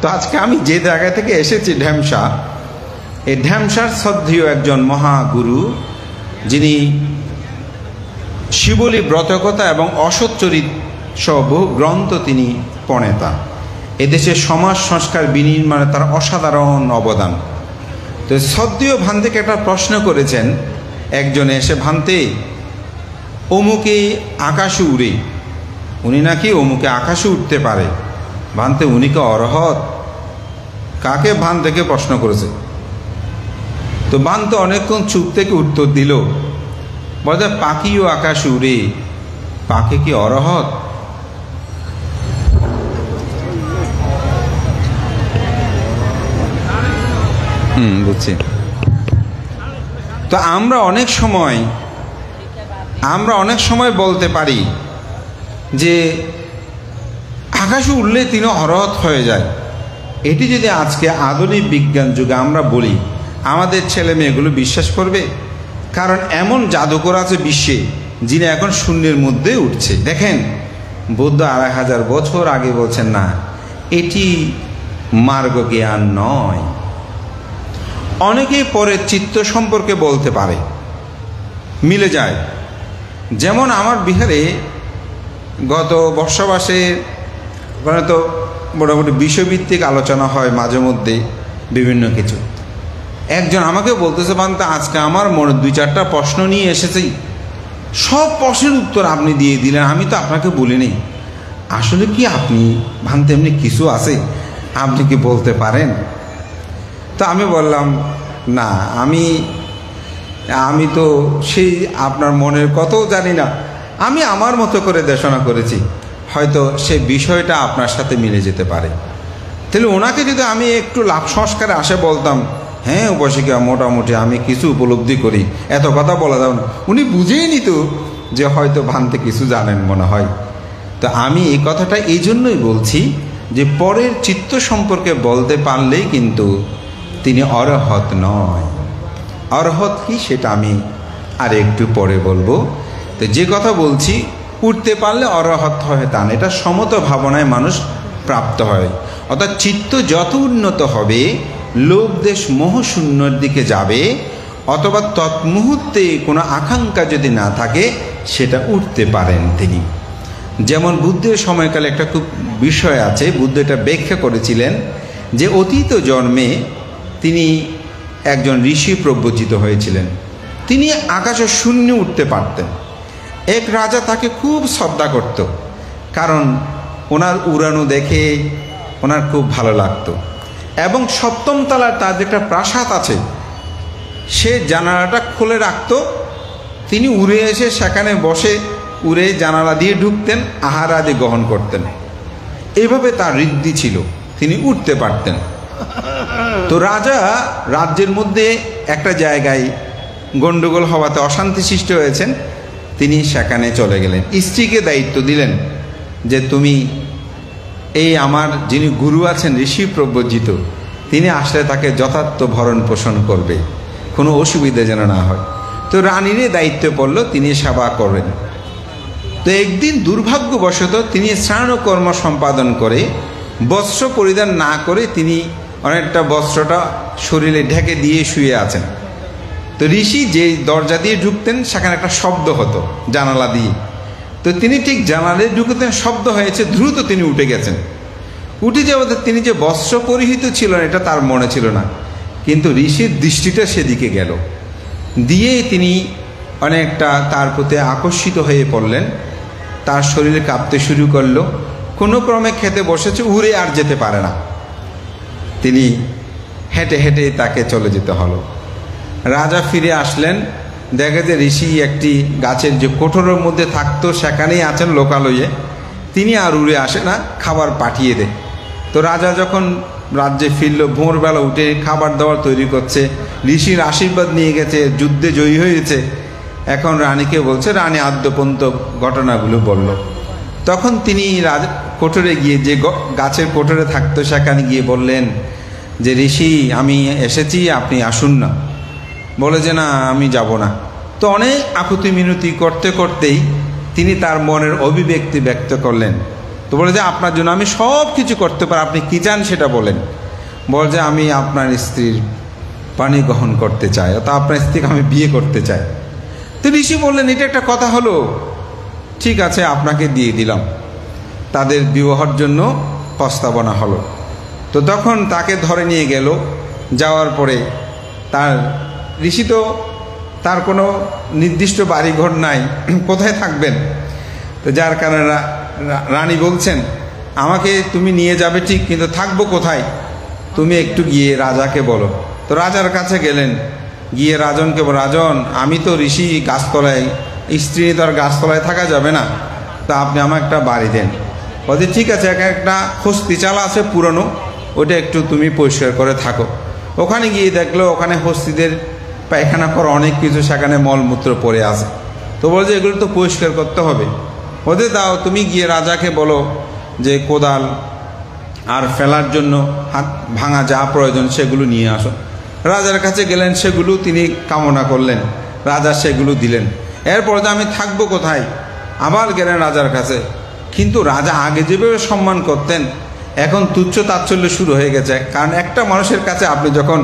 তো আজকে আমি যে জায়গা থেকে এসেছি ঢ্যামসা, এই ঢ্যামসার শ্রদ্ধেয় একজন মহাগুরু, যিনি শিবলী ব্রতকথা এবং অসচ্চরিত সহ বহু গ্রন্থ তিনি প্রণেতা। এদেশের সমাজ সংস্কার বিনির্মাণে তার অসাধারণ অবদান। তো শ্রদ্ধেয় ভান্তেকে একটা প্রশ্ন করেছেন একজনে এসে, ভান্তে অমুকে আকাশে উড়ে, উনি নাকি অমুকে আকাশে উঠতে পারে, ভান্তে উনি কি অরহত? কাকে ভান্তেকে প্রশ্ন করেছে? তো ভান্তে অনেকক্ষণ চুপ থেকে উত্তর দিল, বলে পাখিও আকাশে উড়ে, পাখি কি অরহত? বুঝছি। তো আমরা অনেক সময় বলতে পারি যে আকাশে উঠলে তিনি অরহত হয়ে যায়। এটি যদি আজকে আধুনিক বিজ্ঞান যুগে আমরা বলি, আমাদের ছেলে মেয়েগুলো বিশ্বাস করবে? কারণ এমন জাদুকর আছে বিশ্বে যিনি এখন শূন্যের মধ্যে উঠছে। দেখেন, বুদ্ধ ২,৫০০ বছর আগে বলছেন, না এটি মার্গ জ্ঞান নয়। অনেকেই পরের চিত্ত সম্পর্কে বলতে পারে, মিলে যায়। যেমন আমার বিহারে গত বর্ষবাসে তো মোটামুটি বিষয়ভিত্তিক আলোচনা হয় মাঝে মধ্যে বিভিন্ন কিছু। একজন আমাকে বলতেছে, ভান্তে আজকে আমার মনে ২-৪টা প্রশ্ন নিয়ে এসেছি, সব প্রশ্নের উত্তর আপনি দিয়ে দিলেন, আমি তো আপনাকে বলিনি। আসলে কি আপনি ভান্তে এমনি কিছু আছে, আপনি কি বলতে পারেন? তো আমি বললাম, না আমি তো সেই আপনার মনের কথাও জানি না, আমি আমার মতো করে দেশনা করেছি, হয়তো সেই বিষয়টা আপনার সাথে মিলে যেতে পারে। তাহলে ওনাকে যদি আমি একটু লাভ সংস্কারে আসে বলতাম, হ্যাঁ উপাসিকা মোটামুটি আমি কিছু উপলব্ধি করি, এত কথা বলা যাবে না, উনি বুঝেই নিত যে হয়তো ভান্তে কিছু জানেন মনে হয়। তো আমি এই কথাটা এই জন্যই বলছি যে পরের চিত্ত সম্পর্কে বলতে পারলেই কিন্তু তিনি অরহত নয়। অরহত কি সেটা আমি আর একটু পরে বলবো। তো যে কথা বলছি, উঠতে পারলে অরহত হয় তা না, এটা সমত ভাবনায় মানুষ প্রাপ্ত হয়। অর্থাৎ চিত্ত যত উন্নত হবে, লোভ দেশ মোহশূন্যর দিকে যাবে, অথবা তৎমুহূর্তে কোনো আকাঙ্ক্ষা যদি না থাকে সেটা উঠতে পারেন তিনি। যেমন বুদ্ধের সময়কালে একটা খুব বিষয় আছে, বুদ্ধ এটা ব্যাখ্যা করেছিলেন যে অতীত জন্মে তিনি একজন ঋষি প্রব্রজিত হয়েছিলেন। তিনি আকাশে শূন্য উঠতে পারতেন। এক রাজা তাকে খুব শ্রদ্ধা করত, কারণ ওনার উড়ানো দেখে ওনার খুব ভালো লাগতো। এবং ৭ম তলার তার যে একটা প্রাসাদ আছে, সে জানালাটা খুলে রাখত, তিনি উড়ে এসে সেখানে বসে উড়ে জানালা দিয়ে ঢুকতেন, আহার আদি গ্রহণ করতেন। এইভাবে তার ঋদ্ধি ছিল, তিনি উঠতে পারতেন। তো রাজা রাজ্যের মধ্যে একটা জায়গায় গণ্ডগোল হওয়াতে অশান্তি সৃষ্টি হয়েছেন, তিনি সেখানে চলে গেলেন। স্ত্রীকে দায়িত্ব দিলেন যে তুমি এই আমার যিনি গুরু আছেন ঋষি প্রব্রজিত, তিনি আসলে তাকে যথার্থ ভরণ পোষণ করবে, কোনো অসুবিধা যেন না হয়। তো রানীরে দায়িত্ব পড়ল, তিনি সেবা করবেন। তো একদিন দুর্ভাগ্যবশত তিনি স্নানকর্ম সম্পাদন করে বস্ত্র পরিধান না করে তিনি অনেকটা বস্ত্রটা শরীরে ঢেকে দিয়ে শুয়ে আছেন। তো ঋষি যে দরজা দিয়ে ঢুকতেন সেখানে একটা শব্দ হতো জানালা দিয়ে। তো তিনি ঠিক জানালায় ঢুকতেন, শব্দ হয়েছে, দ্রুত তিনি উঠে গেছেন। উঠে যাওয়াতে তিনি যে বস্ত্র পরিহিত ছিলেন এটা তার মনে ছিল না, কিন্তু ঋষির দৃষ্টিটা সেদিকে গেল, দিয়ে তিনি অনেকটা তার প্রতি আকর্ষিত হয়ে পড়লেন। তার শরীরে কাঁপতে শুরু করলো, কোনো ক্রমে খেতে বসেছে, উড়ে আর যেতে পারে না। তিনি হেঁটে হেঁটে তাকে চলে যেতে হলো। রাজা ফিরে আসলেন, দেখে যে ঋষি একটি গাছের যে কোঠরের মধ্যে থাকতো সেখানেই আছেন লোকালয়ে, তিনি আর উড়ে আসে না, খাবার পাঠিয়ে দেয়। তো রাজা যখন রাজ্যে ফিরল, ভোরবেলা উঠে খাবার দাবার তৈরি করছে, ঋষির আশীর্বাদ নিয়ে গেছে, যুদ্ধে জয়ী হয়েছে। এখন রানীকে বলছে, রানী আদ্যপন্ত ঘটনাগুলো বলল। তখন তিনি কোঠরে গিয়ে, যে গাছের কোঠরে থাকতো সেখানে গিয়ে বললেন যে ঋষি আমি এসেছি, আপনি আসুন না। বলে যে না আমি যাব না। তো অনেক আকুতি মিনতি করতে করতেই তিনি তার মনের অভিব্যক্তি ব্যক্ত করলেন তো বলে যে আপনার জন্য আমি সব কিছু করতে পারি, আপনি কী চান সেটা বলেন। বল যে আমি আপনার স্ত্রীর পানি গ্রহণ করতে চাই, অর্থাৎ আপনার স্ত্রীকে আমি বিয়ে করতে চাই। তো ঋষি বললেন এটা একটা কথা হলো, ঠিক আছে আপনাকে দিয়ে দিলাম। তাদের বিবাহের জন্য প্রস্তাবনা হলো। তো তখন তাকে ধরে নিয়ে গেল। যাওয়ার পরে তার ঋষি তো তার কোনো নির্দিষ্ট বাড়িঘর নাই, কোথায় থাকবেন? তো যার কারণে রানী বলছেন আমাকে তুমি নিয়ে যাবে ঠিক, কিন্তু থাকবো কোথায়? তুমি একটু গিয়ে রাজাকে বলো। তো রাজার কাছে গেলেন, গিয়ে রাজনকে বল, রাজন আমি তো ঋষি, গাছতলায়, স্ত্রী তো আর গাছতলায় থাকা যাবে না, তা আপনি আমার একটা বাড়ি দেন। বলছে ঠিক আছে, একটা হস্তি চালা আছে পুরনো, ওটা একটু তুমি পরিষ্কার করে থাকো। ওখানে গিয়ে দেখলো ওখানে হস্তিদের পায়খানা করা অনেক কিছু, সেখানে মলমূত্র পড়ে আছে। তো বলছে এগুলো তো পরিষ্কার করতে হবে। ওদের দাও, তুমি গিয়ে রাজাকে বলো যে কোদাল আর ফেলার জন্য হাত ভাঙা যা প্রয়োজন সেগুলো নিয়ে আসো। রাজার কাছে গেলেন, সেগুলো তিনি কামনা করলেন, রাজা সেগুলো দিলেন। এরপর যে আমি থাকবো কোথায়, আবার গেলেন রাজার কাছে। কিন্তু রাজা আগে যেভাবে সম্মান করতেন এখন তুচ্ছ তাচ্ছল্য শুরু হয়ে গেছে। কারণ একটা মানুষের কাছে আপনি যখন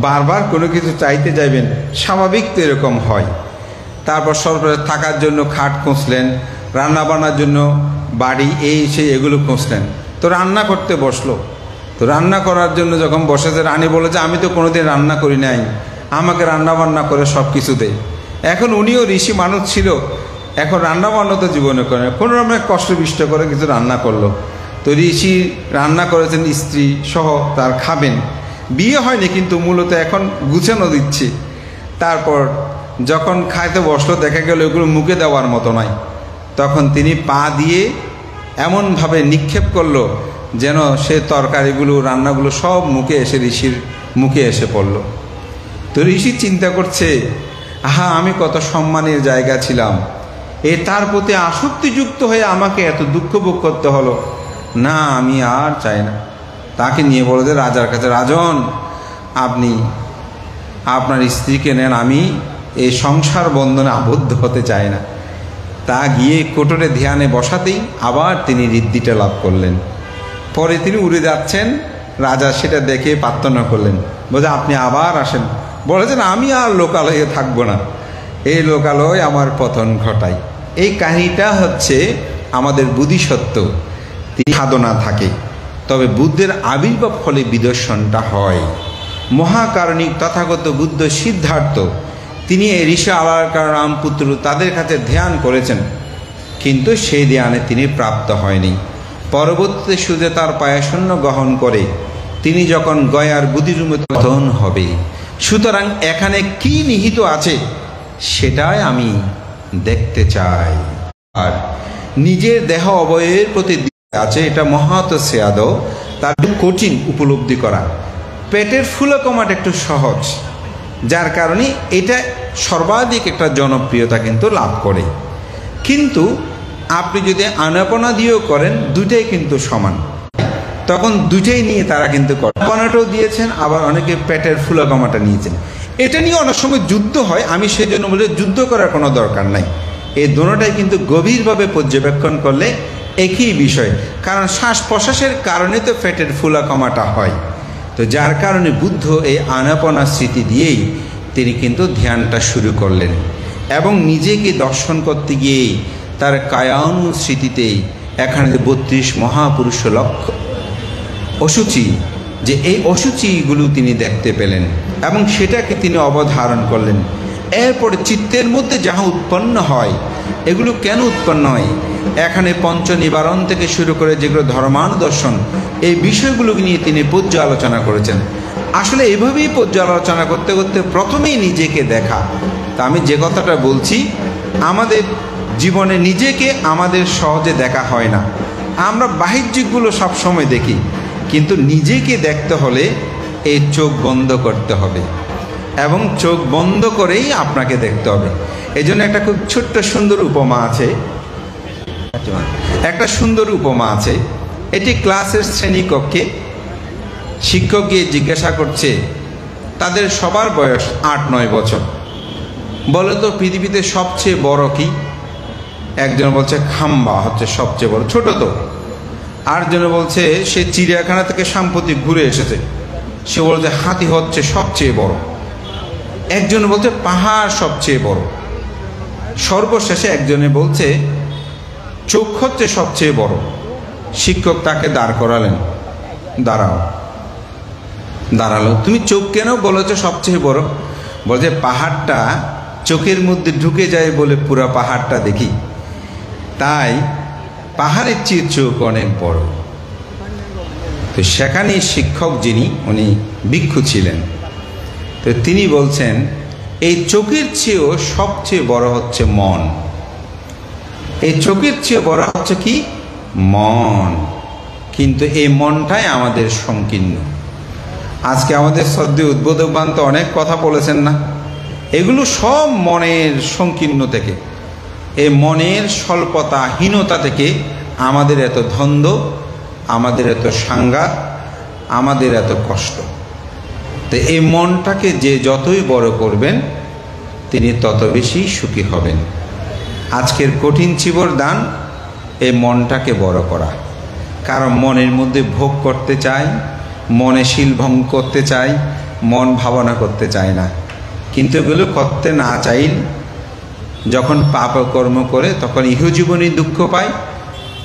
বারবার কোনো কিছু চাইতে যাবেন, স্বাভাবিক তো এরকম হয়। তারপর সর্বশেষ থাকার জন্য খাট খুঁজলেন, রান্না বান্নার জন্য বাড়ি এই সেই এগুলো খুঁজলেন। তো রান্না করতে বসলো। তো রান্না করার জন্য যখন বসেছে, রানী বলে যে আমি তো কোনোদিন রান্না করি নাই, আমাকে রান্না বান্না করে সব কিছু দেয়। এখন উনিও ঋষি মানুষ ছিল, এখন রান্না বান্না তো জীবনে করে কোনো রকমের কষ্ট বিষ্ট করে কিছু রান্না করলো। তো ঋষি রান্না করেছেন স্ত্রী সহ, তার খাবেন, বিয়ে হয়নি কিন্তু মূলত এখন গুছানো দিচ্ছে। তারপর যখন খাইতে বসলো দেখা গেল এগুলো মুখে দেওয়ার মতো নয়। তখন তিনি পা দিয়ে এমনভাবে নিক্ষেপ করলো যেন সে তরকারিগুলো রান্নাগুলো সব মুখে এসে ঋষির মুখে এসে পড়ল। তো ঋষি চিন্তা করছে, আহা আমি কত সম্মানের জায়গা ছিলাম, তার প্রতি আসক্তিযুক্ত হয়ে আমাকে এত দুঃখ ভোগ করতে হলো, না আমি আর চাই না। তাকে নিয়ে বলে যে রাজার কাছে, রাজন আপনি আপনার স্ত্রীকে নেন, আমি এই সংসার বন্ধনে আবদ্ধ হতে চাই না। তা গিয়ে কোটরে ধ্যানে বসাতেই আবার তিনি ঋদ্ধিটা লাভ করলেন। পরে তিনি উড়ে যাচ্ছেন, রাজা সেটা দেখে প্রার্থনা করলেন, বলছে আপনি আবার আসেন। বলেছেন আমি আর লোকালয়ে থাকবো না, এই লোকালয় আমার পতন ঘটায়। এই কাহিনীটা হচ্ছে আমাদের বুদ্ধিসত্ত্ব সাধনা থাকে, তবে বুদ্ধের আবির্ভাব ফলে বিদর্শনটা হয়। মহাকারণিক তথাগত বুদ্ধ সিদ্ধার্থ তিনি এই ঋষি আলারকার রামপুত্র তাদের কাছে ধ্যান করেছেন, কিন্তু সেই ধ্যানে তিনি প্রাপ্ত হয়নি। পরবর্তীতে সুদে তার পায়াশূন্য গ্রহণ করে তিনি যখন গয়ার বুদ্ধিরূপে পতন হবে। সুতরাং এখানে কি নিহিত আছে সেটাই আমি দেখতে চাই। আর নিজের দেহ অবয়বের প্রতি আছে, এটা মহাত সেয়াদ, তার কঠিন উপলব্ধি করা। পেটের ফুলা কমাটা একটু সহজ, যার কারণে এটা সর্বাধিক একটা জনপ্রিয়তা কিন্তু লাভ করে। কিন্তু আপনি যদি আনাপনা দিয়েও করেন, দুটাই কিন্তু সমান, তখন দুটাই নিয়ে তারা কিন্তু করে। আনাপনাটাও দিয়েছেন, আবার অনেকে পেটের ফুলা কমাটা নিয়েছেন। এটা নিয়ে অনেক সময় যুদ্ধ হয়, আমি সেই জন্য বলি যুদ্ধ করার কোনো দরকার নাই। এই দুটোটাই কিন্তু গভীরভাবে পর্যবেক্ষণ করলে একই বিষয়, কারণ শ্বাস প্রশ্বাসের কারণে তো পেটের ফুলা কমাটা হয়। তো যার কারণে বুদ্ধ এই আনাপনা স্মৃতি দিয়েই তিনি কিন্তু ধ্যানটা শুরু করলেন, এবং নিজেকে দর্শন করতে গিয়েই তার কায়ানুস্মৃতিতেই এখানে 32 মহাপুরুষ লক্ষ্য অসুচি, যে এই অসুচিগুলো তিনি দেখতে পেলেন এবং সেটাকে তিনি অবধারণ করলেন। এরপরে চিত্তের মধ্যে যাহা উৎপন্ন হয়, এগুলো কেন উৎপন্ন হয়, এখানে পঞ্চ নিবারণ থেকে শুরু করে যেগুলো ধর্মানুদর্শন, এই বিষয়গুলো নিয়ে তিনি পর্যালোচনা করেছেন। আসলে এভাবেই পর্যালোচনা করতে করতে প্রথমেই নিজেকে দেখা। তা আমি যে কথাটা বলছি, আমাদের জীবনে নিজেকে আমাদের সহজে দেখা হয় না। আমরা বাহ্যিকগুলো সবসময় দেখি, কিন্তু নিজেকে দেখতে হলে এই চোখ বন্ধ করতে হবে, এবং চোখ বন্ধ করেই আপনাকে দেখতে হবে। এই জন্য একটা খুব ছোট্ট সুন্দর উপমা আছে, একটা সুন্দর উপমা আছে। এটি ক্লাসের শ্রেণীকক্ষে শিক্ষক গিয়ে জিজ্ঞাসা করছে, তাদের সবার বয়স 8-9 বছর, বলে তো পৃথিবীতে সবচেয়ে বড় কি? একজন বলছে খাম্বা হচ্ছে সবচেয়ে বড়, ছোট তো। আরেকজন বলছে সে চিড়িয়াখানা থেকে সাম্প্রতিক ঘুরে এসেছে, সে বলছে হাতি হচ্ছে সবচেয়ে বড়। একজন বলছে পাহাড় সবচেয়ে বড়। সর্বশেষে একজনে বলছে চোখ হচ্ছে সবচেয়ে বড়। শিক্ষক তাকে দাঁড় করালেন, দাঁড়ালো, তুমি চোখ কেন বলেছো সবচেয়ে বড়? বলছে পাহাড়টা চোখের মধ্যে ঢুকে যায় বলে পুরো পাহাড়টা দেখি, তাই পাহাড়ের চেয়ে চোখ অনেক বড়। তো সেখানে শিক্ষক যিনি, উনি ভিক্ষু ছিলেন, তো তিনি বলছেন এই চোখের চেয়েও সবচেয়ে বড় হচ্ছে মন। এই চোখের চেয়ে বড় হচ্ছে কি? মন। কিন্তু এই মনটাই আমাদের সংকীর্ণ। আজকে আমাদের শ্রদ্ধেয় উদ্বোধকবান তো অনেক কথা বলেছেন না, এগুলো সব মনের সংকীর্ণ থেকে, এই মনের স্বল্পতা হীনতা থেকে আমাদের এত দ্বন্দ্ব, আমাদের এত সাংঘাত, আমাদের এত কষ্ট। তো এই মনটাকে যে যতই বড় করবেন তিনি তত বেশি সুখী হবেন। আজকের কঠিন চিবর দান এই মনটাকে বড় করা। কারণ মনের মধ্যে ভোগ করতে চায়, মনে শিলভঙ্গ করতে চায়, মন ভাবনা করতে চায় না। কিন্তু এগুলো করতে না চাইলে যখন পাপ কর্ম করে তখন ইহজীবনেই দুঃখ পায়,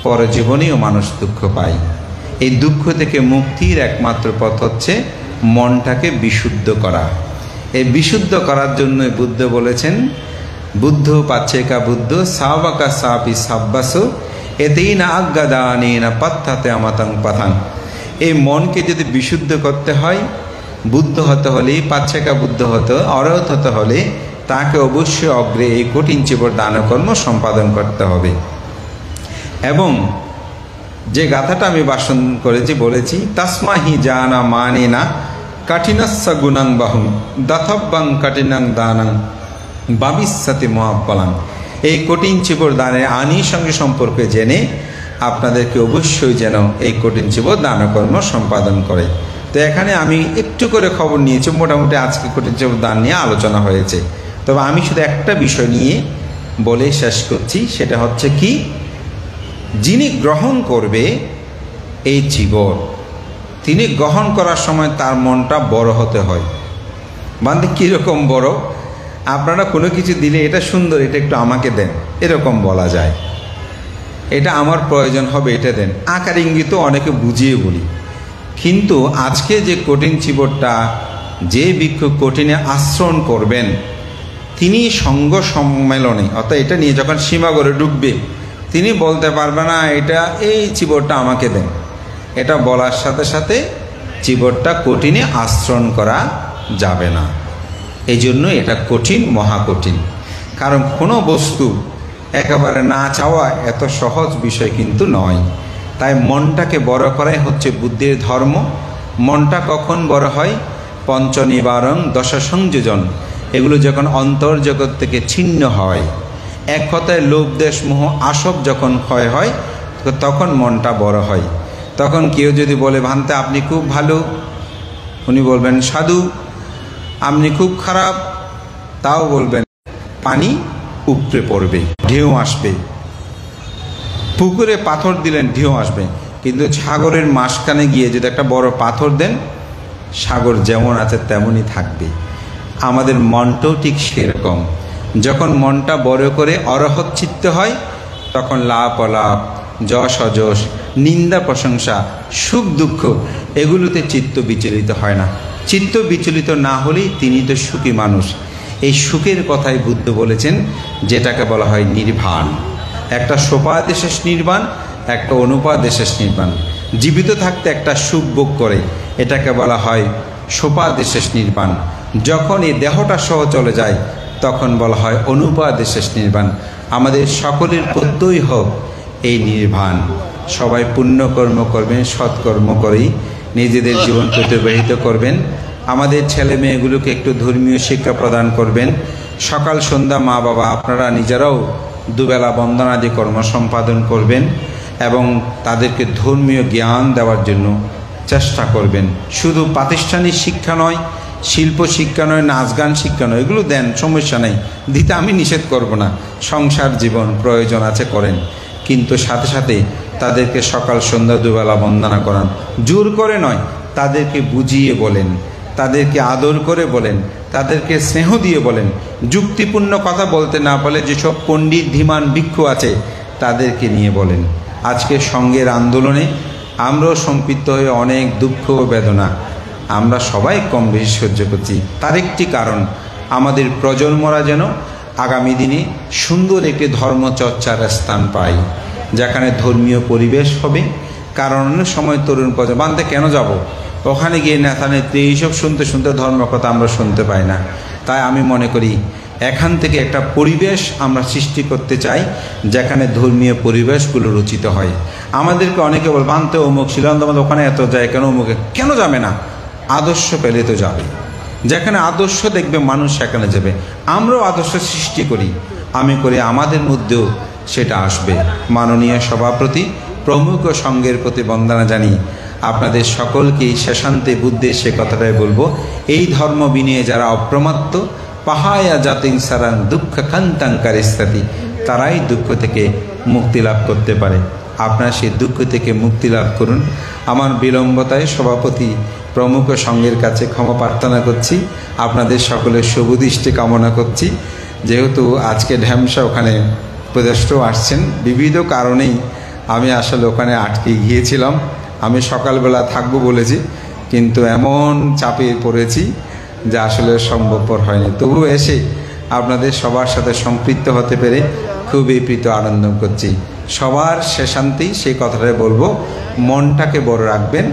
পরজীবনেও মানুষ দুঃখ পায়। এই দুঃখ থেকে মুক্তির একমাত্র পথ হচ্ছে মনটাকে বিশুদ্ধ করা। এই বিশুদ্ধ করার জন্য বুদ্ধ বলেছেন, বুদ্ধ পাচ্ছেকা বুদ্ধ সাবাকা সাপি সাব্বাস এতেই না আজ্ঞাদানে না পাত্থাতে আমাতাং পাথাং। এই মনকে যদি বিশুদ্ধ করতে হয়, বুদ্ধ হতে হলে, পাচ্ছেকা বুদ্ধ হতে, অরহত হতে হলে তাকে অবশ্যই অগ্রে এই কঠিন চিবর দানকর্ম সম্পাদন করতে হবে। এবং যে গাথাটা আমি ভাষণ করেছি, বলেছি তাসমাহি জানা মানে না কাঠিনাস্য গুণাং বাহুং দথব্বাং কাঠিনাং দানাং বাবিস্যাতি মহাবলাং। এই কঠিন চিবর দানের সঙ্গে সম্পর্কে জেনে আপনাদেরকে অবশ্যই যেন এই কঠিন চিবর দানকর্ম সম্পাদন করে। তো এখানে আমি একটু করে খবর নিয়েছি, মোটামুটি আজকে কঠিন চিবর দান নিয়ে আলোচনা হয়েছে। তবে আমি শুধু একটা বিষয় নিয়ে বলে শেষ করছি, সেটা হচ্ছে কি, যিনি গ্রহণ করবে এই চিবর, তিনি গ্রহণ করার সময় তার মনটা বড় হতে হয়। মানে কীরকম বড়? আপনারা কোনো কিছু দিলে এটা সুন্দর, এটা একটু আমাকে দেন, এরকম বলা যায়। এটা আমার প্রয়োজন হবে, এটা দেন। আকার ইঙ্গিত অনেকে বুঝিয়ে বলি, কিন্তু আজকে যে কঠিন চিবরটা যে ভিক্ষুক কঠিনে আশ্রয়ণ করবেন, তিনি সঙ্গ সম্মেলনে, অর্থাৎ এটা নিয়ে যখন সীমাগরে ঢুকবে, তিনি বলতে পারবে না এটা এই চিবরটা আমাকে দেন। এটা বলার সাথে সাথে চিবরটা কঠিনে আশ্রয়ণ করা যাবে না। এই জন্য এটা কঠিন, মহাকঠিন। কারণ কোনো বস্তু একেবারে না চাওয়া এত সহজ বিষয় কিন্তু নয়। তাই মনটাকে বড় করাই হচ্ছে বুদ্ধির ধর্ম। মনটা কখন বড় হয়? পঞ্চ নিবারণ দশ সংযোজন, এগুলো যখন অন্তর্জগৎ থেকে ছিন্ন হয়, এক কথায় লোভ দেশ মোহ আসব যখন ক্ষয় হয়, তখন মনটা বড় হয়। তখন কেউ যদি বলে ভান্তে আপনি খুব ভালো, উনি বলবেন সাধু। আপনি খুব খারাপ, তাও বলবেন। পানি উপড়ে পড়বে, ঢেউ আসবে। পুকুরে পাথর দিলেন, ঢেউ আসবে। কিন্তু সাগরের মাঝখানে গিয়ে যদি একটা বড় পাথর দেন, সাগর যেমন আছে তেমনই থাকবে। আমাদের মনটাও ঠিক সেরকম। যখন মনটা বড় করে অরহৎ চিত্ত হয়, তখন লাভ অলাভ, যশ অযশ, নিন্দা প্রশংসা, সুখ দুঃখ, এগুলোতে চিত্ত বিচলিত হয় না। চিত্ত বিচলিত না হলেই তিনি তো সুখী মানুষ। এই সুখের কথাই বুদ্ধ বলেছেন, যেটাকে বলা হয় নির্বাণ। একটা সোপাদেশেষ নির্বাণ, একটা অনুপাদেশেষ নির্বাণ। জীবিত থাকতে একটা সুখ ভোগ করে, এটাকে বলা হয় সোপাদেশেষ নির্বাণ। যখন এই দেহটা সহ চলে যায়, তখন বলা হয় অনুপাদেশেষ নির্বাণ। আমাদের সকলের প্রত্যয় হোক এই নির্বাণ। সবাই পুণ্যকর্ম করবেন, সৎকর্ম করেই নিজেদের জীবন অতিবাহিত করবেন। আমাদের ছেলে মেয়েগুলোকে একটু ধর্মীয় শিক্ষা প্রদান করবেন। সকাল সন্ধ্যা মা বাবা আপনারা নিজেরাও দুবেলা বন্দনাদি কর্ম সম্পাদন করবেন এবং তাদেরকে ধর্মীয় জ্ঞান দেওয়ার জন্য চেষ্টা করবেন। শুধু প্রাতিষ্ঠানিক শিক্ষা নয়, শিল্প শিক্ষা নয়, নাচ গান শিক্ষা নয়, এগুলো দেন, সমস্যা নেই, দিতে আমি নিষেধ করব না। সংসার জীবন প্রয়োজন আছে, করেন। কিন্তু সাথে সাথে তাদেরকে সকাল সন্ধ্যা দুবেলা বন্দনা করান, জোর করে নয়, তাদেরকে বুঝিয়ে বলেন, তাদেরকে আদর করে বলেন, তাদেরকে স্নেহ দিয়ে বলেন। যুক্তিপূর্ণ কথা বলতে না বলে যেসব পণ্ডিত ধীমান ভিক্ষু আছে তাদেরকে নিয়ে বলেন। আজকে সঙ্গের আন্দোলনে আমরাও সম্পৃক্ত হয়ে অনেক দুঃখ ও বেদনা আমরা সবাই কম বেশি সহ্য করছি। তার একটি কারণ, আমাদের প্রজন্মরা যেন আগামী দিনে সুন্দর একটি ধর্মচর্চার স্থান পায়, যেখানে ধর্মীয় পরিবেশ হবে। কারণ অনেক সময় তরুণ প্রজন্ম বান্ধে কেন যাব, ওখানে গিয়ে নেতা নেত্রী এইসব শুনতে শুনতে ধর্মকথা আমরা শুনতে পাই না। তাই আমি মনে করি এখান থেকে একটা পরিবেশ আমরা সৃষ্টি করতে চাই, যেখানে ধর্মীয় পরিবেশগুলো রচিত হয়। আমাদেরকে অনেকে বল বানতে অমুক শিলান্দাবাদ ওখানে এত যায় কেন, অমুকে কেন যাবে না? আদর্শ পেলে তো যাবে। যেখানে আদর্শ দেখবে মানুষ সেখানে যাবে। আমরাও আদর্শ সৃষ্টি করি, আমি করি, আমাদের মধ্যেও সেটা আসবে। মাননীয় সভাপতি প্রমুখ সঙ্গের প্রতি বন্দনা জানিয়ে আপনাদের সকলকেই শেষান্তে বুদ্ধে সে কথাটাই বলবো, এই ধর্ম বিনিয়ে যারা অপ্রমাত্ত পাহায়া জাতিং সারাং দুঃখ কান্তাঙ্কারিস্তাতি, তারাই দুঃখ থেকে মুক্তি লাভ করতে পারে। আপনারা সেই দুঃখ থেকে মুক্তি লাভ করুন। আমার বিলম্বতায় সভাপতি প্রমুখ সঙ্গের কাছে ক্ষমা প্রার্থনা করছি, আপনাদের সকলের শুভদৃষ্টি কামনা করছি। যেহেতু আজকে ঢ্যামসা ওখানে উপদেষ্টাও আসছেন, বিবিধ কারণেই আমি আসলে ওখানে আটকে গিয়েছিলাম। আমি সকালবেলা থাকবো বলেছি, কিন্তু এমন চাপে পড়েছি যা আসলে সম্ভবপর হয়নি। তবু এসে আপনাদের সবার সাথে সম্পৃক্ত হতে পেরে খুবই প্রীত আনন্দ করছি। সবার শেষান্তেই সেই কথাটাই বলবো, মনটাকে বড় রাখবেন,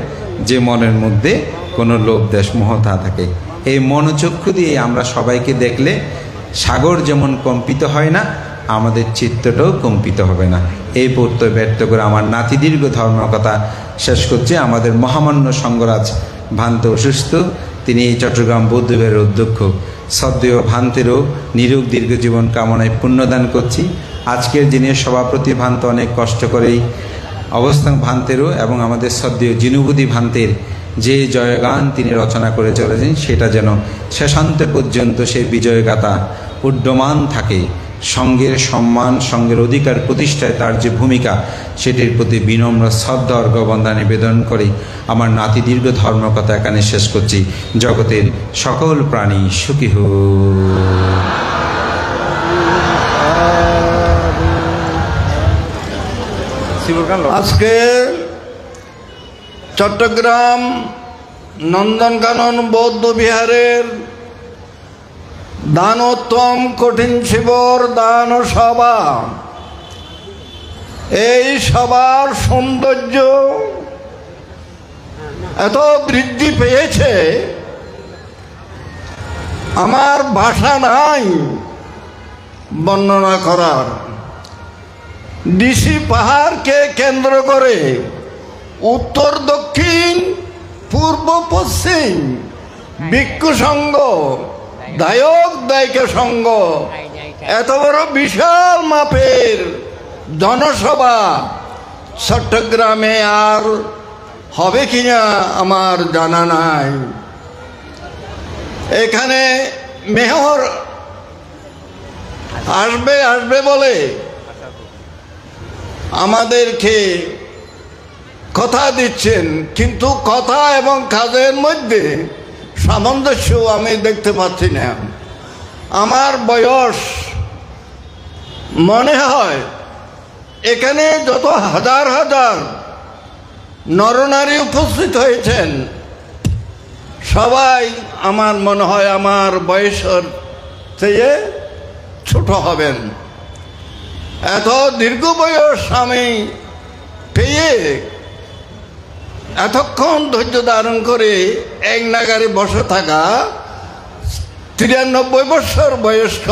যে মনের মধ্যে কোনো লোভ দেশ মোহ থাকে। এই মনোচক্ষু দিয়ে আমরা সবাইকে দেখলে সাগর যেমন কম্পিত হয় না, আমাদের চিত্তটাও কম্পিত হবে না। এই প্রত্যয় ব্যর্থ করে আমার নাতিদীর্ঘ ধর্মের কথা শেষ করছি। আমাদের মহামান্য সঙ্গরাজ ভান্ত অসুস্থ, তিনি চট্টগ্রাম বৌদ্ধবিহারের অধ্যক্ষ। সদ্যেয় ভান্তেরও নিরোগ দীর্ঘ জীবন কামনায় পুণ্যদান করছি। আজকের দিনের সভাপতি ভান্ত অনেক কষ্ট করেই অবস্থান ভান্তেরও এবং আমাদের সদ্যেয় জিনুবুদি ভান্তের যে জয়গান তিনি রচনা করে চলেছেন, সেটা যেন শেষান্ত পর্যন্ত সেই বিজয়গাথা উড্ডমান থাকে। সঙ্গের সম্মান, সঙ্গের অধিকার প্রতিষ্ঠায় তার যে ভূমিকা, সেটির প্রতি বিনম্র শ্রদ্ধা অর্ঘ্যবন্দনা নিবেদন করে আমার নাতি দীর্ঘ ধর্মকথা এখানে শেষ করছি। জগতের সকল প্রাণী সুখী হোক। আজকে চট্টগ্রাম নন্দনকানন বৌদ্ধ বিহারের দানোত্তম কঠিন শিবর দান সভা, এই সভার সৌন্দর্য এত বৃদ্ধি পেয়েছে, আমার ভাষা নাই বর্ণনা করার। ডিসি পাহাড়কে কেন্দ্র করে উত্তর দক্ষিণ পূর্ব পশ্চিম ভিক্ষু সংঘ, দায়ক দায়িকা সংঘ, এত বড় বিশাল মাপের জনসভা চট্টগ্রামে আর হবে কিনা আমার জানা নাই। এখানে মেয়র আসবে বলে আমাদেরকে কথা দিচ্ছেন, কিন্তু কথা এবং কাজের মধ্যে সামঞ্জস্য আমি দেখতে পাচ্ছি না। আমার বয়স মনে হয় এখানে যত হাজার হাজার নরনারী উপস্থিত হয়েছেন, সবাই আমার মনে হয় আমার বয়সের চেয়ে ছোট হবেন। এত দীর্ঘ বয়স আমি পেয়ে এতক্ষণ ধৈর্য ধারণ করে এক নাগারে বসে থাকা 93 বছর বয়স্ক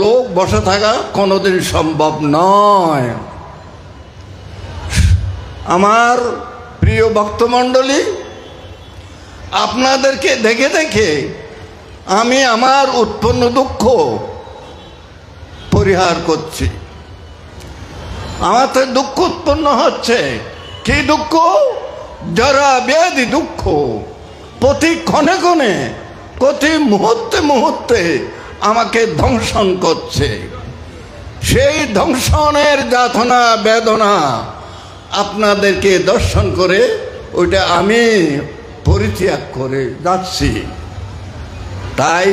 লোক বসে থাকা কোনোদিন সম্ভব নয়। আমার প্রিয় ভক্তমণ্ডলী, আপনাদেরকে দেখে দেখে আমি আমার উৎপন্ন দুঃখ পরিহার করছি। আমার তো দুঃখ উৎপন্ন হচ্ছে, কি দুঃখ? যারা ব্যাধি দুঃখ প্রতি ক্ষণে ক্ষণে, প্রতি মুহূর্তে মুহূর্তে আমাকে ধ্বংসন করছে। সেই ধ্বংসনের যাতনা বেদনা আপনাদেরকে দর্শন করে ওইটা আমি পরিত্যাগ করে যাচ্ছি। তাই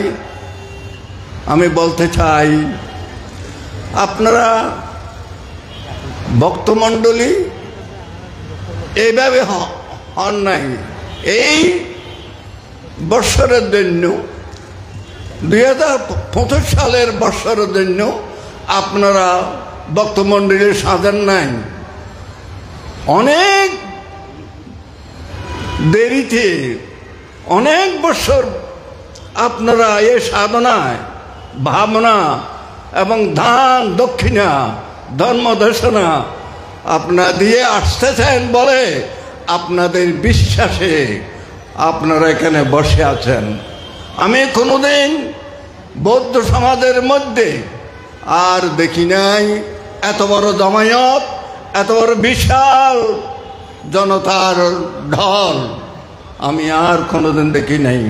আমি বলতে চাই, আপনারা ভক্তমণ্ডলী এইভাবে হন নাই। এই বৎসরের জন্য 2025 সালের বৎসরের জন্য আপনারা ভক্তমণ্ডলী সাজান নাই। অনেক দেরিতে, অনেক বছর আপনারা এই সাধনায় ভাবনা এবং দান দক্ষিণা ধর্ম দর্শনা আপনারা দিয়ে আসতেছেন বলে আপনাদের বিশ্বাসে আপনারা এখানে বসে আছেন। আমি কোনোদিন বৌদ্ধ সমাজের মধ্যে আর দেখি নাই এত বড় জমায়েত, এত বড় বিশাল জনতার ঢল আমি আর কোনোদিন দেখি নাই।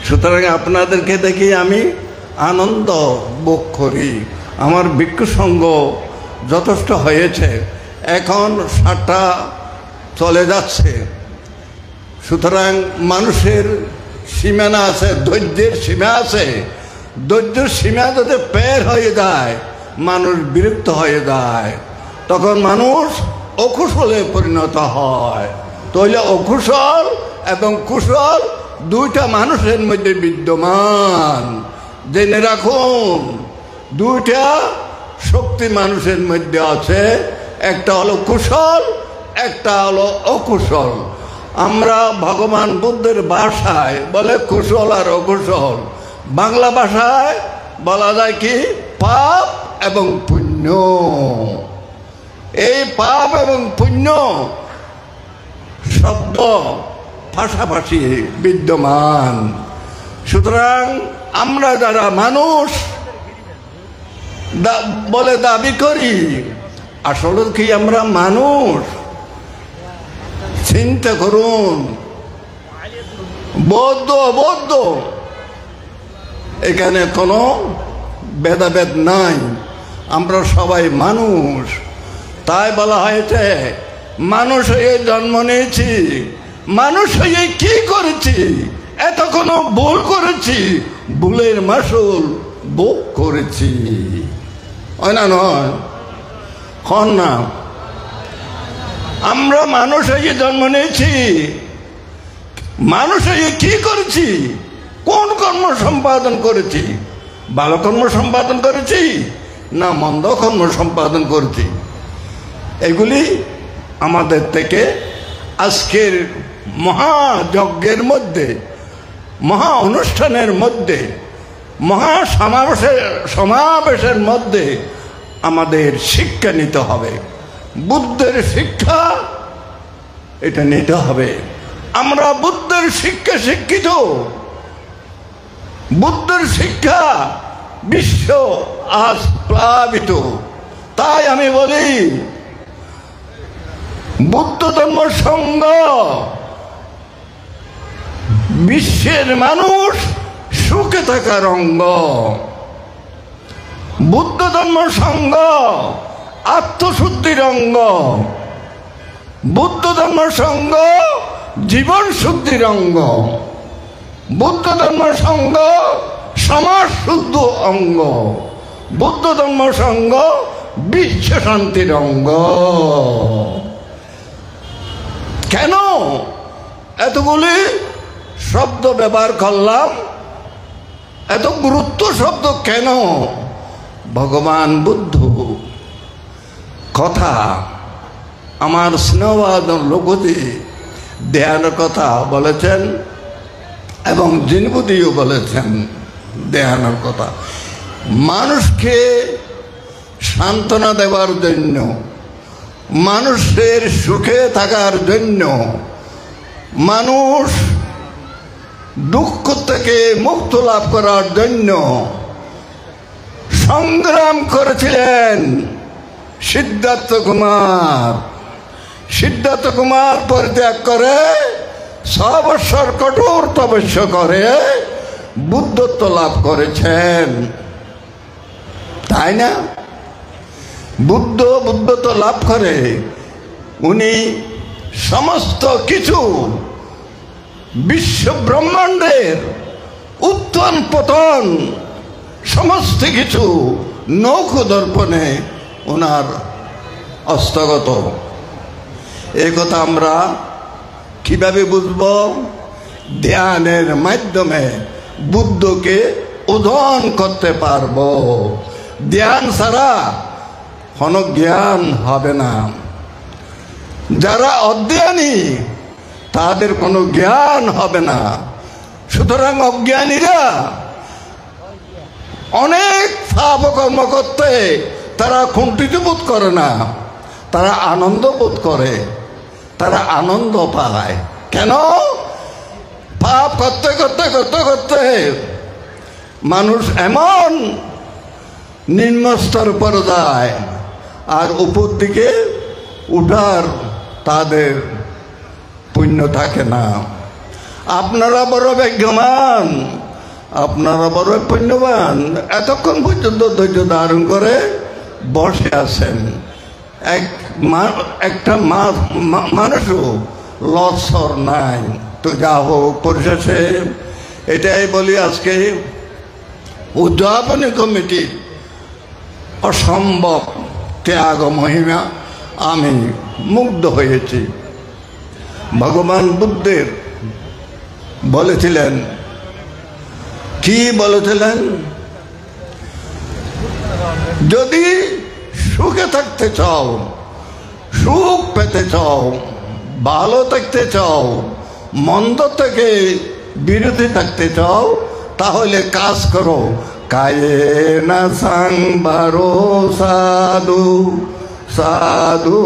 সুতরাং আপনাদেরকে দেখি আমি আনন্দ ভোগ করি। আমার ভিক্ষু সঙ্গ যথেষ্ট হয়েছে, এখন 7টা চলে যাচ্ছে। সুতরাং মানুষের সীমানা আছে, ধৈর্যের সীমা আছে। ধৈর্যের সীমা যদি পের হয়ে যায়, মানুষ বিরক্ত হয়ে যায়, তখন মানুষ অকুশলে পরিণত হয়। তাহলে অকুশল এবং কুশল দুইটা মানুষের মধ্যে বিদ্যমান। জেনে রাখুন, দুইটা শক্তি মানুষের মধ্যে আছে, একটা হলো কুশল, একটা হলো অকুশল। আমরা ভগবান বুদ্ধের ভাষায় বলে কুশল আর অকুশল, বাংলা ভাষায় বলা যায় কি পাপ এবং পুণ্য। এই পাপ এবং পুণ্য শব্দ পাশাপাশি বিদ্যমান। সুতরাং আমরা যারা মানুষ বলে দাবি করি, আসলে কি আমরা মানুষ? চিন্তা করুন, বৌদ্ধ বৌদ্ধ এখানে কোনো ভেদাভেদ নাই, আমরা সবাই মানুষ। তাই বলা হয়েছে মানুষ হয়ে জন্ম নিয়েছি, মানুষ হয়ে কি করেছি? এত কোনো ভুল করেছি, ভুলের মাসুল ভোগ করেছি। হয় না? নয় হন না? আমরা মানুষ হয়ে জন্ম নিয়েছি, মানুষ হয়ে কি করেছি? কোন কর্ম সম্পাদন করেছি? ভালো কর্ম সম্পাদন করেছি না মন্দ কর্ম সম্পাদন করেছি? এগুলি আমাদের থেকে আজকের মহাযজ্ঞের মধ্যে, মহা অনুষ্ঠানের মধ্যে, মহা সমাবেশের মধ্যে আমাদের শিক্ষা নিতে হবে। বুদ্ধের শিক্ষা এটা নিতে হবে। আমরা বুদ্ধের শিক্ষা শিক্ষিত, বুদ্ধের শিক্ষা বিশ্ব আজ প্লাবিত। তাই আমি বলি, বুদ্ধ ধর্ম সংঘ বিশ্বের মানুষ সুখে থাকার অঙ্গ। বুদ্ধ ধর্ম সংঘ আত্মশুদ্ধির অঙ্গ। বুদ্ধ ধর্ম সংঘ জীবন শুদ্ধির অঙ্গ। বুদ্ধ ধর্ম সংঘ সমাজ শুদ্ধ অঙ্গ। বুদ্ধ ধর্ম সংঘ বিশ্ব শান্তির অঙ্গ। কেন এতগুলি শব্দ ব্যবহার করলাম? এত গুরুত্ব শব্দ কেন? ভগবান বুদ্ধ কথা আমার স্নেহবাদন লোকতি ধ্যানের কথা বলেছেন এবং জিনবুদিও বলেছেন ধ্যানের কথা। মানুষকে সান্ত্বনা দেওয়ার জন্য, মানুষের সুখে থাকার জন্য, মানুষ দুঃখ থেকে মুক্ত লাভ করার জন্য সংগ্রাম করেছিলেন সিদ্ধার্থ কুমার। সিদ্ধার্থ কুমার পরিত্যাগ করে 6 বৎসর কঠোর তপস্যা করে বুদ্ধত্ব লাভ করেছেন, তাই না? বুদ্ধত্ব লাভ করে উনি সমস্ত কিছু বিশ্ব ব্রহ্মাণ্ডের উত্থান পতন সমস্ত কিছু নৌকো দর্পণে ওনার হস্তগত। এই কথা আমরা কিভাবে বুঝব? ধ্যানের মাধ্যমে বুদ্ধকে উদন করতে পারব। ধ্যান ছাড়া কোনো জ্ঞান হবে না। যারা অজ্ঞানী তাদের কোনো জ্ঞান হবে না। সুতরাং অজ্ঞানীরা অনেক পাপ কর্ম করতে তারা কুণ্ঠিত বোধ করে না, তারা আনন্দ বোধ করে, তারা আনন্দ পায়। কেন? পাপ করতে করতে করতে করতে মানুষ এমন নিম্নস্তর উপরে যায়, আর উপর দিকে উঠার তাদের পুণ্য থাকে না। আপনারা বড় ভাগ্যবান, আপনারা বড় পুণ্যবান, এতক্ষণ পর্যন্ত ধৈর্য ধারণ করে বসে আছেন। একটা মানুষও লসর নাই। তো যা হোক, পরিশেষে এটাই বলি, আজকে উদ্যাপনী কমিটির অসম্ভব ত্যাগ মহিমা আমি মুগ্ধ হয়েছি। ভগবান বুদ্ধের বলেছিলেন, কি বলেছিলেন? যদি সুখে থাকতে চাও, সুখ পেতে চাও, ভালো থাকতে চাও, মন্দ থেকে বিরতি থাকতে চাও, তাহলে কাজ করো। কায়ে না সাংবারো সাধু, সাধু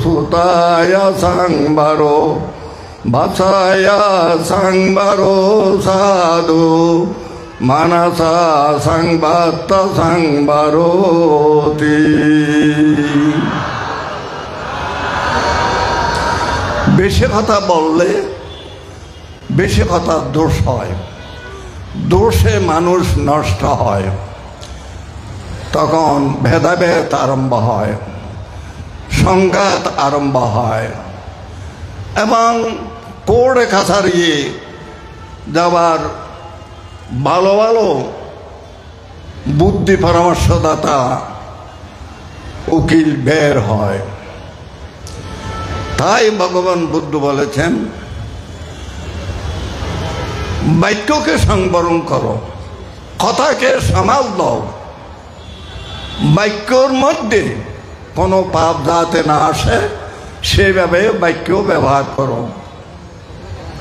সুতায়া সাংবারো, ভাষায়া সাংবারো সাধু, মানসা সংবাদ সংবারোতি। বেশি কথা বললে বেশি কথা দোষ হয়, দোষে মানুষ নষ্ট হয়, তখন ভেদাভেদ আরম্ভ হয়, সংঘাত আরম্ভ হয়, এবং কোর্টে কাছারি যাবার ভালো ভালো বুদ্ধি পরামর্শদাতা উকিল বের হয়। তাই ভগবান বুদ্ধ বলেছেন, বাক্যকে সংবরণ করো, কথাকে সামাল দাও, বাক্যর মধ্যে কোনো পাপ যাতে না আসে সেভাবে বাক্য ব্যবহার করো,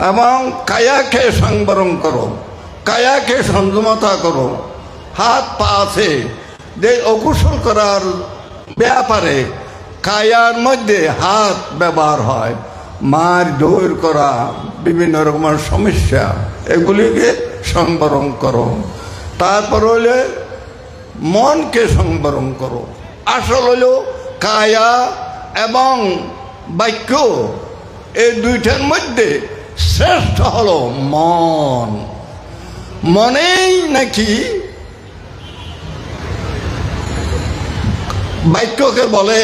এবং কায়াকে সংবরণ করো, কায়াকে সংযমতা করো। হাত পা আছে যে অকুশল করার ব্যাপারে কায়ার মধ্যে হাত ব্যবহার হয়, মার ধৈর করা, বিভিন্ন রকমের সমস্যা, এগুলিকে সংবরণ করো। তারপর হইলে মনকে সংবরণ করো। আসল হইল কায়া এবং বাক্য, এই দুইটার মধ্যে শ্রেষ্ঠ হলো মন। মনেই নাকি বাক্যকে বলে,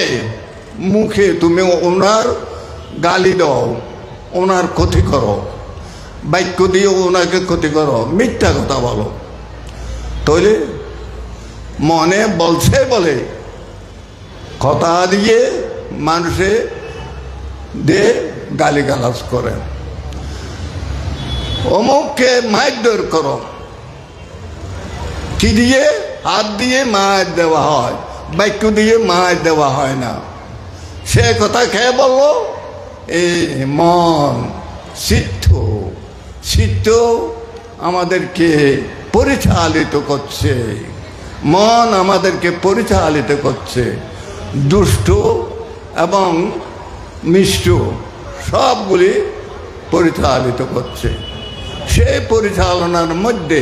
মুখে তুমি ওনার গালি দাও, ওনার ক্ষতি করো, বাক্য দিয়ে ওনাকে ক্ষতি করো, মিথ্যা কথা বলো, তাহলে মনে বলছে বলে কথা দিয়ে মানুষে দিয়ে গালিগালাজ করে। অমুককে মারধর করো, কি দিয়ে? হাত দিয়ে মার দেওয়া হয়, বাক্য দিয়ে মার দেওয়া হয় না। সে কথা খেয়ে বললো এই মন, চিত্ত, চিত্ত আমাদেরকে পরিচালিত করছে, মন আমাদেরকে পরিচালিত করছে, দুষ্ট এবং মিষ্ট সবগুলি পরিচালিত করছে। সেই পরিচালনার মধ্যে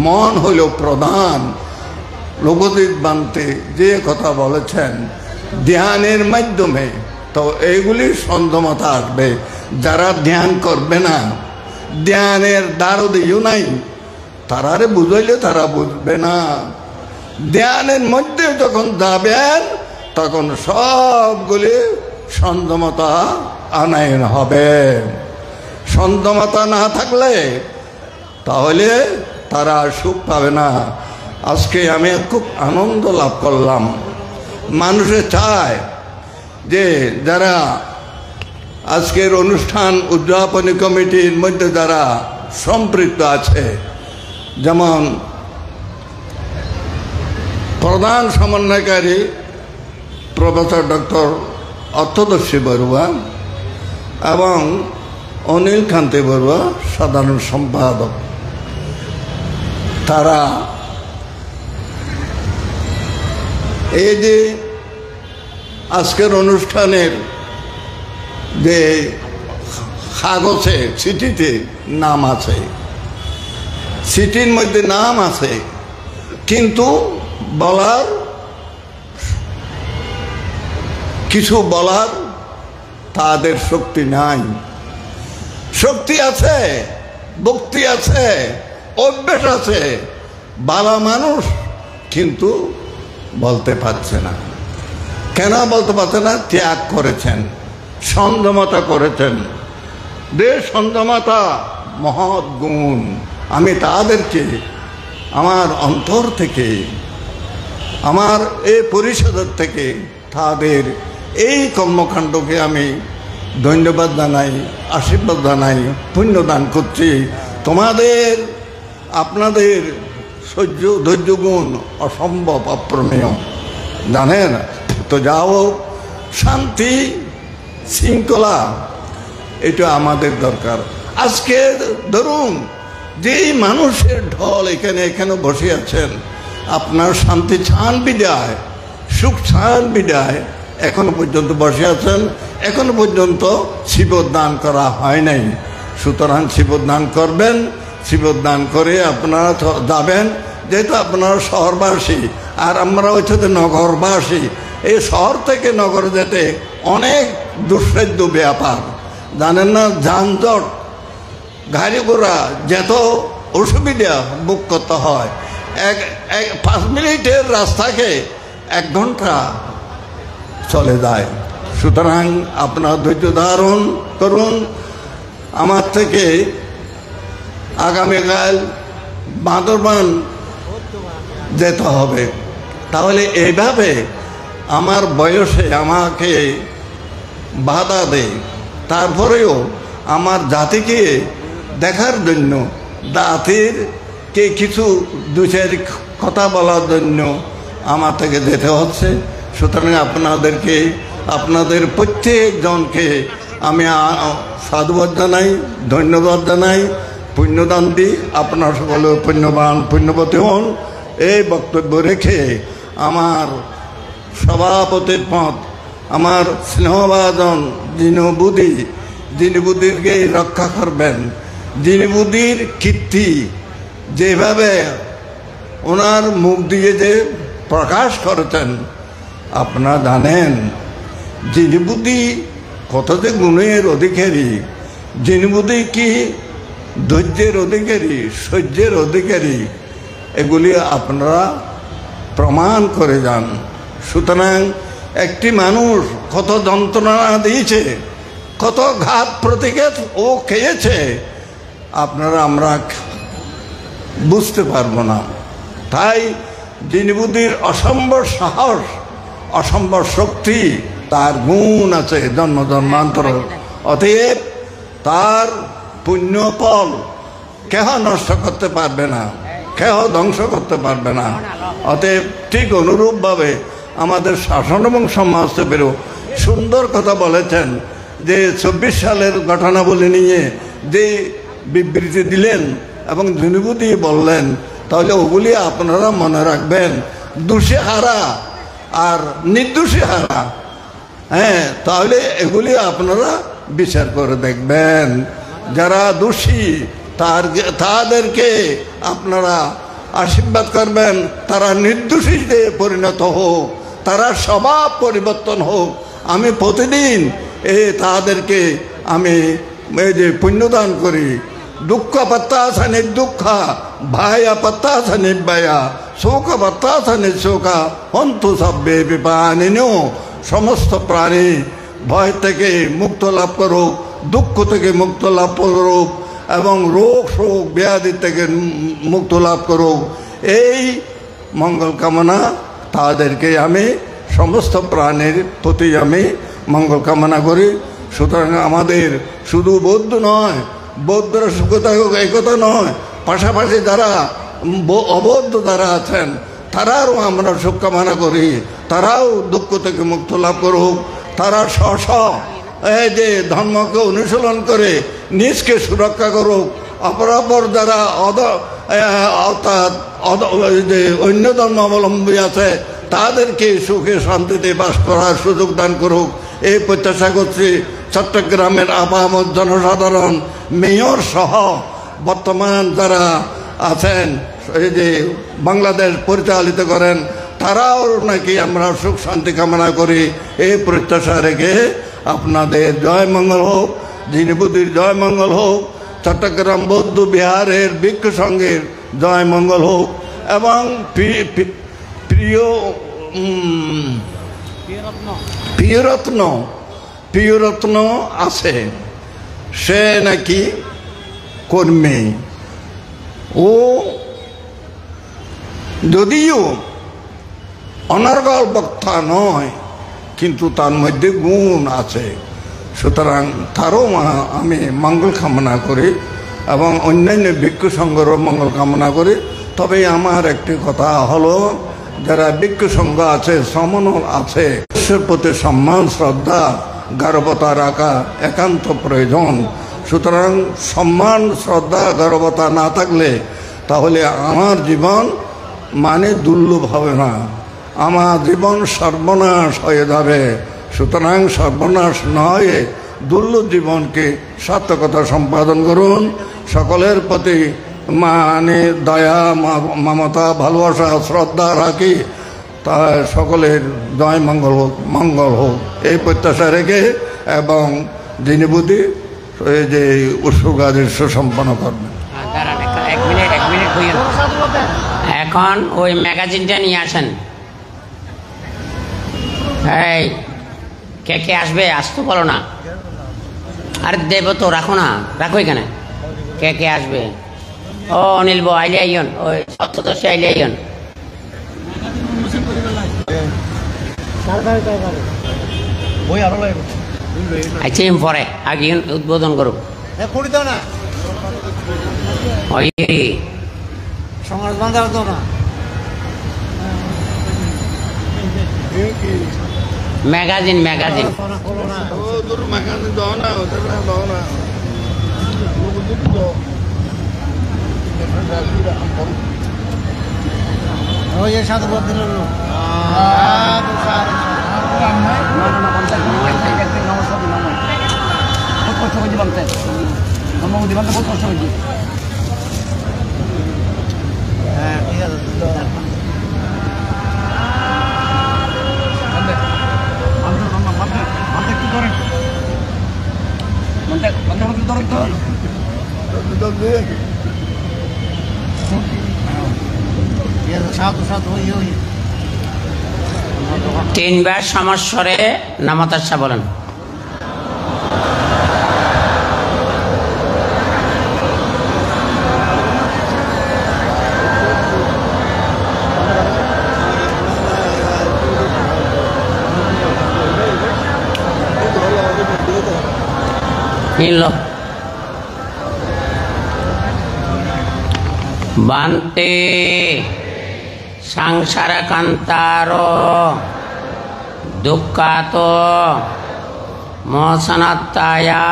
মন হল প্রধান। লোকজিৎ বান্তে যে কথা বলেছেন, ধ্যানের মাধ্যমে তো এইগুলি সন্ধমতা আসবে। যারা ধ্যান করবে না, ধ্যানের দ্বারদিও নাই, তারারে বুঝাইলে তারা বুঝবে না। ধ্যানের মধ্যে যখন যাবেন তখন সবগুলি সংযমতা আনায়ন হবে। সংযমতা না থাকলে তাহলে তারা সুখ পাবে না। আজকে আমি খুব আনন্দ লাভ করলাম। মানুষে চায় যে যারা আজকের অনুষ্ঠান উদযাপনী কমিটির মধ্যে যারা সম্পৃক্ত আছে, যেমন প্রধান সমন্বয়কারী প্রফেসর ডক্টর অর্থদর্শী বড়ুয়া এবং অনিল কান্তি বড়ুয়া সাধারণ সম্পাদক, তারা এই যে আজকের অনুষ্ঠানের যে কাগজে চিঠিতে নাম আছে, চিঠির মধ্যে নাম আছে, কিন্তু বলার কিছু বলার তাদের শক্তি নাই। শক্তি আছে, ভক্তি আছে, অভ্যেস আছে, ভালো মানুষ, কিন্তু বলতে পারছে না। কেন বলতে পারছে না? ত্যাগ করেছেন, সংযমতা করেছেন। দেশ সংযমতা মহৎ গুণ। আমি তাদেরকে আমার অন্তর থেকে, আমার এই পরিষদের থেকে তাদের এই কর্মকাণ্ডকে আমি ধন্যবাদ জানাই, আশীর্বাদ জানাই, পুণ্যদান করছি। তোমাদের আপনাদের ধৈর্য গুণ অসম্ভব, অপ্রমেয়, জানেন তো। যাও, শান্তি শৃঙ্খলা এটা আমাদের দরকার। আজকে ধরুন যেই মানুষের ঢল এখানে বসে আছেন, আপনার শান্তি চান বিদায়, সুখ চান বিদায়, এখনো পর্যন্ত বসে আছেন, এখনো পর্যন্ত শিবদান করা হয় নাই। সুতরাং শিবদান করবেন, শিবদান করে আপনারা যাবেন। যেহেতু আপনারা শহরবাসী আর আমরা হচ্ছে নগরবাসী, এই শহর থেকে নগরে যেতে অনেক দুঃসাধ্য ব্যাপার, জানেন না? যানজট, গাড়ি ঘোড়া যত অসুবিধা বুক করতে হয়। 5 মিনিটের রাস্তাকে 1 ঘন্টা চলে যায়। সুতরাং আপনারা ধৈর্য ধারণ করুন। আমার থেকে আগামীকাল বান্দরবান যেতে হবে। তাহলে এইভাবে আমার বয়সে আমাকে বাধা দেয়, তারপরেও আমার জাতিকে দেখার জন্য, জাতির কে কিছু 2-4 কথা বলার জন্য আমার থেকে যেতে হচ্ছে। সুতরাং আপনাদেরকে, আপনাদের প্রত্যেকজনকে আমি সাধুবাদ জানাই, ধন্যবাদ জানাই, পুণ্যদান দিই। আপনার সকলে পুণ্যবান, পুণ্যবতী হন। এই বক্তব্য রেখে আমার সভাপতির পদ, আমার স্নেহভাজন যিনি বুদ্ধিকে রক্ষা করবেন, যিনি বুদ্ধির কীর্তি যেভাবে ওনার মুখ দিয়ে যে প্রকাশ করেছেন, আপনারা জানেন যিনি বুদ্ধি কত যে গুণের অধিকারী, যিনি বুদ্ধি কি ধৈর্যের অধিকারী, সহ্যের অধিকারী, এগুলি আপনারা প্রমাণ করে যান। সুতরাং একটি মানুষ কত যন্ত্রণা দিয়েছে, কত ঘাত প্রতিঘাত ও খেয়েছে, আমরা বুঝতে পারবো না। তাই যিনি বুদ্ধির অসম্ভব সাহস, অসম্ভব শক্তি, তার গুণ আছে জন্ম জন্মান্তর। অতএব তার পুণ্য ফল কেহ নষ্ট করতে পারবে না, কেহ ধ্বংস করতে পারবে না। অতএব ঠিক অনুরূপভাবে আমাদের শাসন এবং সমাজসেবেরও সুন্দর কথা বলেছেন যে 24 সালের ঘটনাবলী নিয়ে যে বিবৃতি দিলেন এবং ধনুভূতি বললেন, তাহলে ওগুলি আপনারা মনে রাখবেন। দোষী হারা আর নির্দোষী হারা, হ্যাঁ, তাহলে এগুলি আপনারা বিচার করে দেখবেন। যারা দোষী তাদেরকে আপনারা আশীর্বাদ করবেন, তারা নির্দোষীতে পরিণত হোক, তারা স্বভাব পরিবর্তন হোক। আমি প্রতিদিন তাদেরকে আমি এই যে পুণ্যদান করি। দুঃখ পত্তাসা নির্দুঃখা, ভায়া পত্তাসা নির্ভয়া, শোক পত্তাসা নিঃশোকা, হন্তু সব্যে বিপানিনো। সমস্ত প্রাণী ভয় থেকে মুক্ত লাভ করুক, দুঃখ থেকে মুক্ত লাভ করুক এবং রোগ শোক ব্যাধি থেকে মুক্ত লাভ করুক, এই মঙ্গল কামনা তাদেরকে আমি সমস্ত প্রাণীর প্রতি আমি মঙ্গল কামনা করি। সুতরাং আমাদের শুধু বৌদ্ধ নয়, বৌদ্ধরা সুখতা এই কথা নয়, পাশাপাশি যারা অবৌদ্ধ যারা আছেন তারাও আমরা সুখ কামনা করি, তারাও দুঃখ থেকে মুক্ত লাভ করুক, তারা স্ব এই যে ধর্মকে অনুশীলন করে নিজকে সুরক্ষা করুক, অপরাপর যারা অর্থাৎ যে অন্য ধর্মাবলম্বী আছে তাদেরকে সুখে শান্তিতে বাস করার সুযোগ দান করুক, এই প্রত্যাশা করছি। চট্টগ্রামের আপামর জনসাধারণ, মেয়র সহ বর্তমান যারা আছেন এই যে বাংলাদেশ পরিচালিত করেন, তারাও নাকি আমরা সুখ শান্তি কামনা করি, এই প্রত্যাশা রেখে আপনাদের জয় মঙ্গল হোক, দীনবুদ্ধির জয় মঙ্গল হোক, চট্টগ্রাম বৌদ্ধ বিহারের ভিক্ষু সংঘের জয় মঙ্গল হোক এবং প্রিয়রত্ন আছে, সে নাকি কর্মী, ও যদিও অনর্গল বক্তা নয় কিন্তু তার মধ্যে গুণ আছে। সুতরাং তারও আমি মঙ্গল কামনা করি এবং অন্যান্য ভিক্ষু সংঘেরও মঙ্গল কামনা করি। তবে আমার একটি কথা হলো, যারা ভিক্ষু সংঘ আছে, সমনল আছে, বিশ্বের প্রতি সম্মান শ্রদ্ধা গর্বতা রাখা একান্ত প্রয়োজন। সুতরাং সম্মান শ্রদ্ধা গর্বতা না থাকলে তাহলে আমার জীবন মানে দুর্লভ হবে না, আমার জীবন সর্বনাশ হয়ে যাবে। সুতরাং সর্বনাশ নয়, দুর্লভ জীবনকে সার্থকতা সম্পাদন করুন। সকলের প্রতি মানে দয়া মমতা ভালোবাসা শ্রদ্ধা রাখি, তা সকলের জয় মঙ্গল হোক, মঙ্গল হোক, এই প্রত্যাশা রেখে এবং দীনবুদ্ধি এই যে উৎসর্গাদের সুসম্পন্ন করবেন। এখন ওই ম্যাগাজিনটা নিয়ে আসেন। এই কে কে আসবে? আসতে বলো না, আরে দেব তো, রাখো না, রাখো এখানে। কে কে আসবে? ও অনিল বো আইলে আইয়ন, ওই সপ্তদশী আইলে আইয়ন। আচ্ছা পরে আগে উদ্বোধন করুক। সমাজ বান্ধব তো না, ম্যাগাজিন ম্যাগাজিন ওই যে সাধু দিল কষ্ট হয়েছে বানতে, ধর্মবুদ্ধি বানতে বহুত কষ্ট হয়েছে। হ্যাঁ ঠিক আছে, কি করেন তিনবার সমস্বরে নামাতাসা বলেন। বান্তে সংসার কান্তার দুঃখাত মোচনাত্তায়া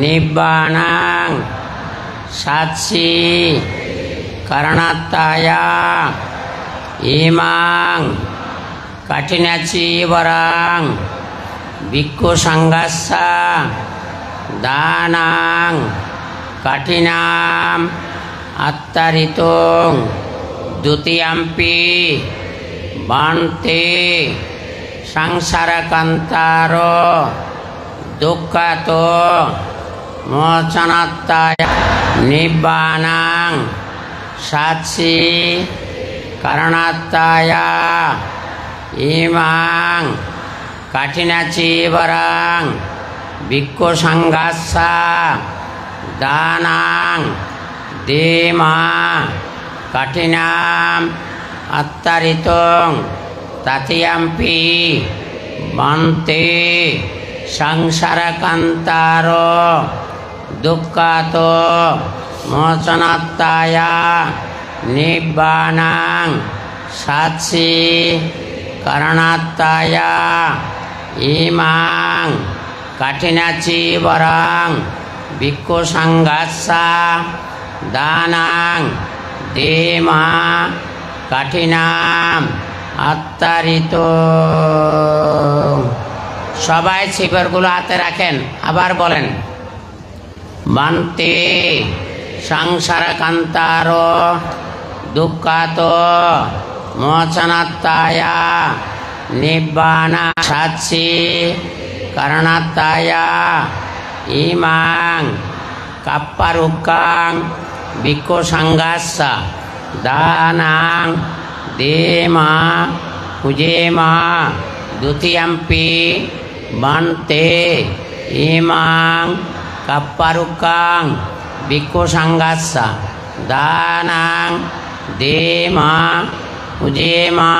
নিব্বাণাং সাৎসি করণাত্তায়া ইমাং কঠিনাচি বরাং ভিক্ষু সংঘাসা দানাং কঠিনাম আত্মারিতং দ্বিতীয়াম্পি বান্তে সংসারকান্তার দুঃখাত মোচনাত্তায় নিব্বাণাং সাৎসি করণাত্তায় ইমাং কাঠিনাচি বরাং ভিক্ষু সংঘাসা দানাং দেমা কাঠিনাম আত্তারিতং তাতিয়াম্পি বান্তে সংসারকান্তার দুঃখাত মোচনাত্তায়া নিব্বানাং সাৎসি করণাত্তায়া ইমাং কাঠিনাচি বরাং ভিক্ষু সংঘাসা দানাং দেমা কাঠিনাম আত্তারিত। সবাই শিকড়গুলো হাতে রাখেন, আবার বলেন। বান্তে সংসারকান্তার দুঃখাত মোচনাত্তায়া নিব্বানা সাৎসি করণাত্তায়া ইমাং কাপ্পারুক্কাং ভিক্ষু সংঘাসা দানাং দেমা পুজেমা দ্বিতীয়াম্পি বান্তে ইমাং কাপ্পারুক্কাং ভিক্ষু সংঘাসা দানাং দেমা পুজেমা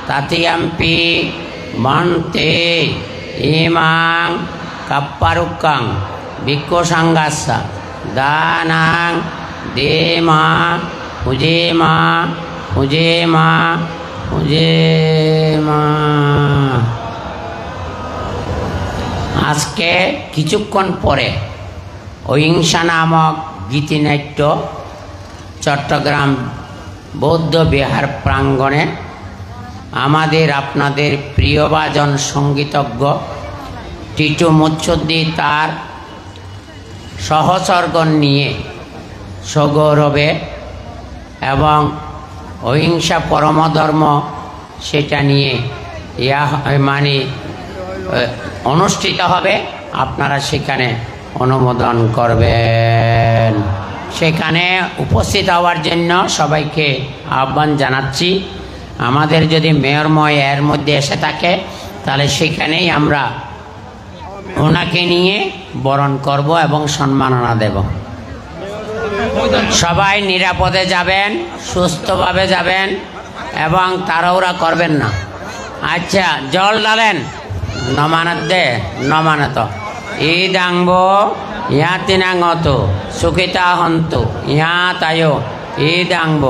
তৃতীয়াম্পি বান্তে ইমাং কাপ্পারুক্কাং ভিক্ষু সংঘাসা দানাং দেমা পুজেমা পুজেমা পুজেমা। আজকে কিছুক্ষণ পরে অহিংসা নামক গীতিনাট্য চট্টগ্রাম বৌদ্ধ বিহার প্রাঙ্গণে আমাদের আপনাদের প্রিয়ভাজন সঙ্গীতজ্ঞ টিটু মুচ্ছুদ্দি তার সহচর্গ নিয়ে সগৌরবে এবং অহিংসা পরমধর্ম সেটা নিয়ে অনুষ্ঠিত হবে। আপনারা সেখানে অনুমোদন করবেন। সেখানে উপস্থিত হওয়ার জন্য সবাইকে আহ্বান জানাচ্ছি। আমাদের যদি মেয়রময় এর মধ্যে এসে থাকে তাহলে সেখানেই আমরা ওনাকে নিয়ে বরণ করব এবং সম্মাননা দেব। সবাই নিরাপদে যাবেন, সুস্থভাবে যাবেন এবং তাড়াহুড়া করবেন না। আচ্ছা, জল ডালেন নমানত দে নমানত ইদাংব ইয়া তিনাঙত সুখিতা হন্তু ইয়া তায়ো ইদাংব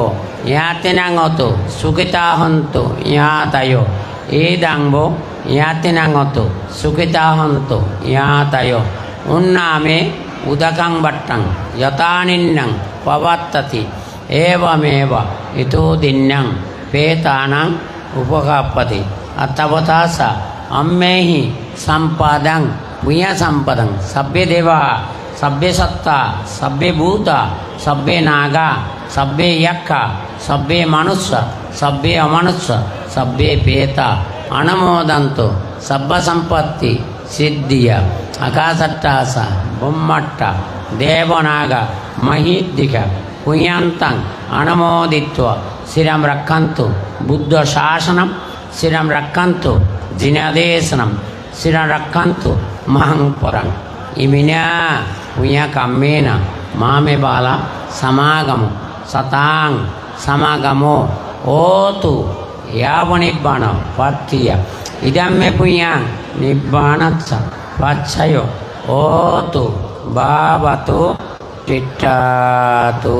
ইয়া তিনাঙত সুখিতা হন্তু ইয়া তায়ো ইদাংব ইয়া তিনাঙত সুখিতা হন্তু ইয়া তায়ো উন্নামে উদকাং বাট্টাং যতানিন্নাং পবত্ততি এবমেব ইতো দিন্যাং পেতানাং উপকাপতি অতবতাস अम्मेहि संपादं पुण्य संपदं सभ्य देवा सभ्य सत्ता सभ्य भूत सभ्य नागा सभ्य यक्ष सभ्य मनुष्य सभ्य अमनुष्य सभ्य पेता अनमोदंतो सभ्य संपत्ति सिद्धिया आकाशट्टास बुम्मट्ट देवनाग महिद्दिक पुण्यंतं अनमोदित्वा श्रीराम रक्षन्तु बुद्ध शासनं श्रीराम रक्षन्तु जिनादेशनम श्रीराम रक्षन्तु महं परं इमिना पुण्य कामेन मामे बाला समागमो सतांग समागमो ओतु यावनिब्बाण पत्तिय इदम्मे पुण्य निब्बाणच्च पच्छयो ओतु बावतु टिट्टातु।